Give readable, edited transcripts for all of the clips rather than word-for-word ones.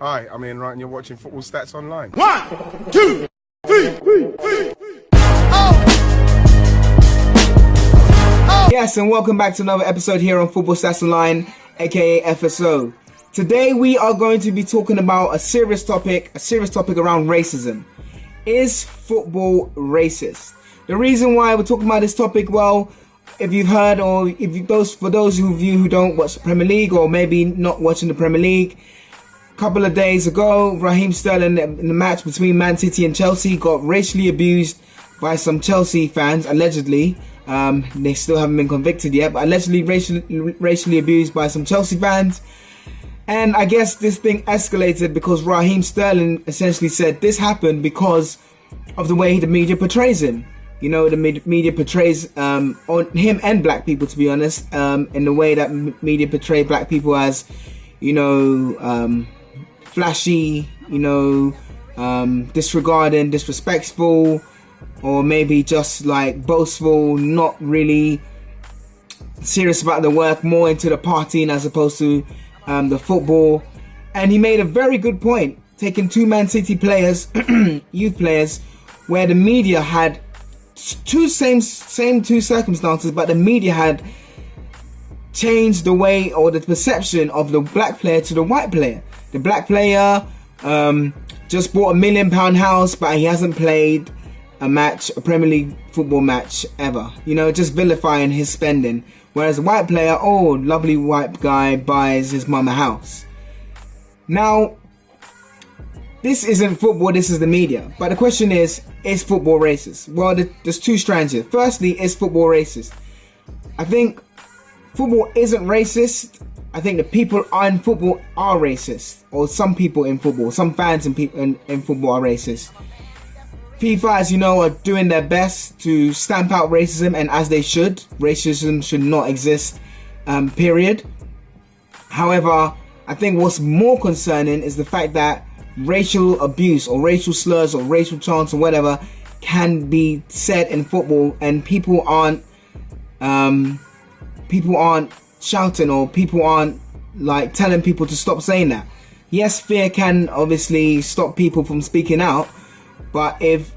Hi, I'm Ian Wright and you're watching Football Stats Online. 1, 2, 3. Yes, and welcome back to another episode here on Football Stats Online, aka FSO. Today we are going to be talking about a serious topic around racism. Is football racist? The reason why we're talking about this topic, well, if you've heard, or for those of you who don't watch the Premier League, or maybe not watching the Premier League, a couple of days ago, Raheem Sterling, in the match between Man City and Chelsea, got racially abused by some Chelsea fans, allegedly. They still haven't been convicted yet, but allegedly racially abused by some Chelsea fans. And I guess this thing escalated because Raheem Sterling essentially said this happened because of the way the media portrays him. You know, the media portrays on him and black people, to be honest, in the way that media portray black people as, flashy, disregarding, disrespectful, or maybe just like boastful, not really serious about the work, more into the partying as opposed to the football. And he made a very good point, taking two Man City players, youth players, where the media had two circumstances, but the media had changed the way or the perception of the black player to the white player. The black player just bought £1 million house, but he hasn't played a Premier League football match ever. Just vilifying his spending. Whereas the white player, oh, lovely white guy, buys his mum a house. Now, this isn't football, this is the media. But the question is football racist? Well, there's two strands here. Firstly, is football racist? I think football isn't racist. I think the people in football are racist. Or some people in football, some fans in football are racist. FIFA, as you know, are doing their best to stamp out racism, and as they should. Racism should not exist, period. However, I think what's more concerning is the fact that racial abuse or racial slurs or racial chants or whatever can be said in football, and people aren't shouting, or people aren't like telling people to stop saying that. Yes, fear can obviously stop people from speaking out, but if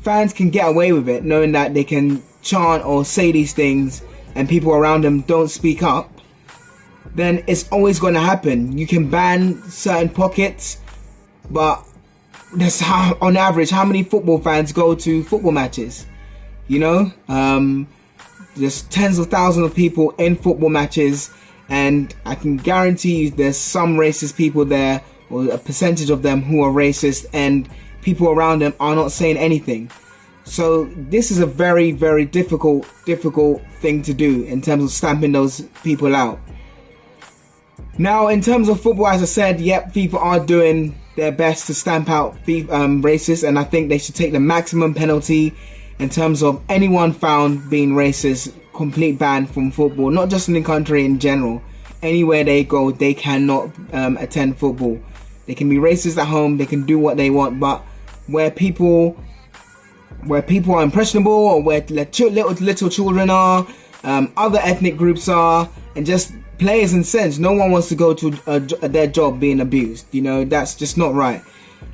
fans can get away with it, knowing that they can chant or say these things and people around them don't speak up, then it's always going to happen. You can ban certain pockets, but that's how, on average, how many football fans go to football matches? There's tens of thousands of people in football matches, and I can guarantee you there's some racist people there, or a percentage of them who are racist, and people around them are not saying anything. So this is a very, very difficult thing to do in terms of stamping those people out. Now, in terms of football, as I said, yep, FIFA are doing their best to stamp out racists, and I think they should take the maximum penalty in terms of anyone found being racist, complete ban from football, not just in the country, in general. Anywhere they go, they cannot attend football. They can be racist at home, they can do what they want, but where people are impressionable, or where little children are, other ethnic groups are, and just players in sense, no one wants to go to their job being abused. That's just not right.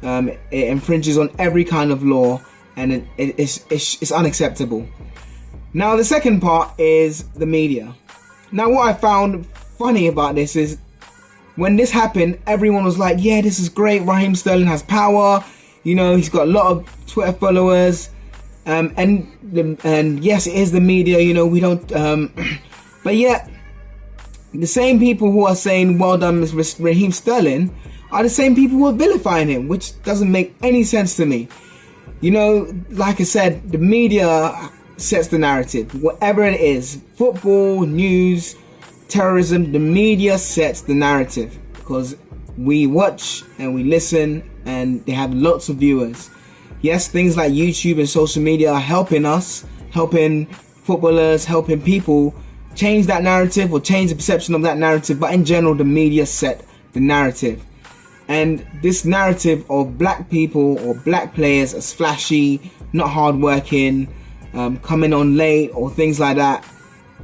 It infringes on every kind of law, and it's unacceptable. Now, the second part is the media. Now, what I found funny about this is when this happened, everyone was like, yeah, this is great, Raheem Sterling has power, he's got a lot of Twitter followers, and yes, it is the media, we don't, but yet, the same people who are saying, well done, Mr. Raheem Sterling, are the same people who are vilifying him, which doesn't make any sense to me. Like I said, the media sets the narrative, whatever it is, football, news, terrorism, the media sets the narrative, because we watch and we listen, and they have lots of viewers. Yes, things like YouTube and social media are helping us, helping footballers, helping people change that narrative or change the perception of that narrative, but in general, the media set the narrative. And this narrative of black people or black players as flashy, not hardworking, coming on late or things like that,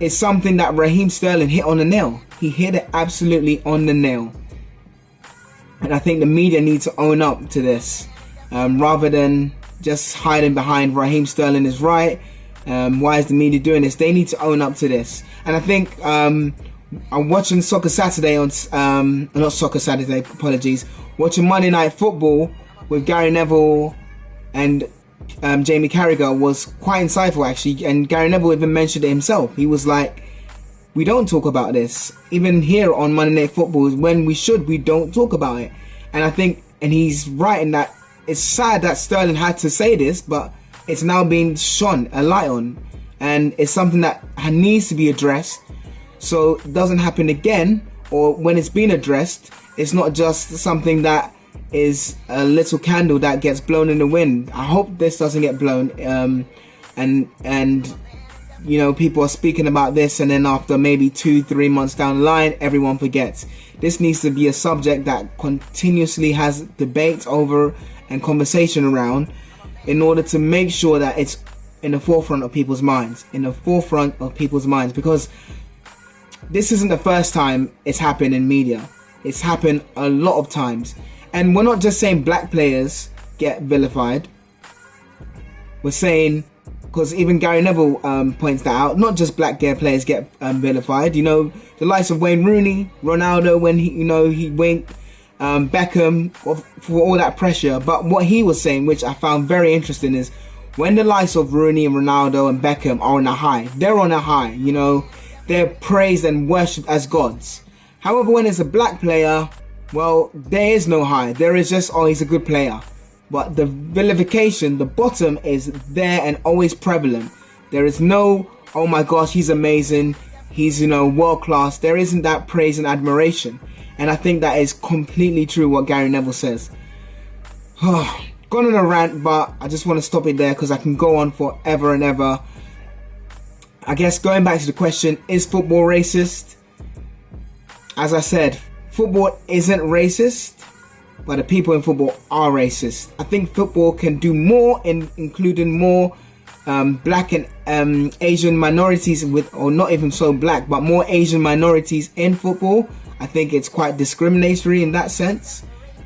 is something that Raheem Sterling hit on the nail. He hit it absolutely on the nail. And I think the media need to own up to this, rather than just hiding behind Raheem Sterling is right. Why is the media doing this? They need to own up to this. And I think I'm watching Soccer Saturday on not Soccer Saturday, apologies. Watching Monday Night Football with Gary Neville and Jamie Carragher was quite insightful actually. And Gary Neville even mentioned it himself. He was like, we don't talk about this. Even here on Monday Night Football, when we don't talk about it. And I think, and he's right in that it's sad that Sterling had to say this, but it's now being shone a light on. And it's something that needs to be addressed so it doesn't happen again, or when it's been addressed, it's not just something that is a little candle that gets blown in the wind. I hope this doesn't get blown, and you know, people are speaking about this, and then after maybe 2-3 months down the line, everyone forgets. This needs to be a subject that continuously has debate over and conversation around, in order to make sure that it's in the forefront of people's minds, because this isn't the first time it's happened in media. It's happened a lot of times, and we're not just saying black players get vilified. We're saying, because even Gary Neville points that out, not just black gay players get vilified. You know, the likes of Wayne Rooney, Ronaldo, when he winked, Beckham, for all that pressure. But what he was saying, which I found very interesting, is when the likes of Rooney and Ronaldo and Beckham are on a high, they're on a high. You know, they're praised and worshipped as gods. However, when it's a black player, well, there is no high. There is just, oh, he's a good player. But the vilification, the bottom is there and always prevalent. There is no, oh my gosh, he's amazing, he's, you know, world class. There isn't that praise and admiration. And I think that is completely true what Gary Neville says. Gone on a rant, but I just want to stop it there because I can go on forever and ever. I guess going back to the question, is football racist? As I said, football isn't racist, but the people in football are racist. I think football can do more in including more black and Asian minorities or not even so black, but more Asian minorities in football. I think it's quite discriminatory in that sense.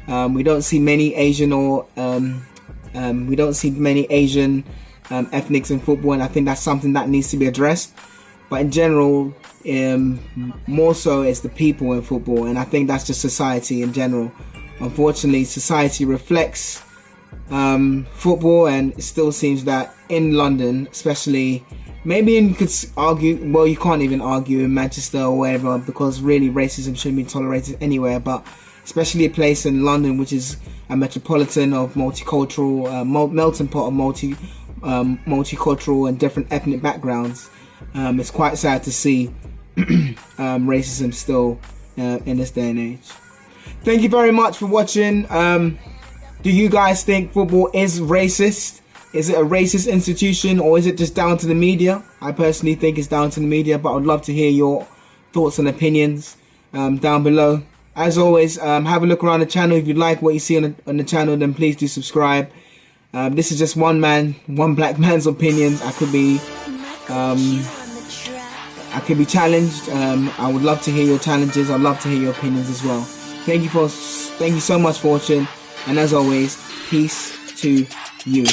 We don't see many Asian ethnics in football, and I think that's something that needs to be addressed. But in general, more so it's the people in football, and I think that's just society in general. Unfortunately, society reflects football, and it still seems that in London, especially, maybe you could argue, well, you can't even argue in Manchester or wherever, because really racism shouldn't be tolerated anywhere, but especially a place in London, which is a metropolitan of multicultural, melting pot of multicultural and different ethnic backgrounds. It's quite sad to see racism still in this day and age. Thank you very much for watching. Do you guys think football is racist? Is it a racist institution, or is it just down to the media? I personally think it's down to the media, but I'd love to hear your thoughts and opinions down below. As always, have a look around the channel. If you like what you see on the channel, then please do subscribe. This is just one black man's opinions. I could be challenged. I would love to hear your challenges. I'd love to hear your opinions as well. Thank you so much for watching, and as always, peace to you.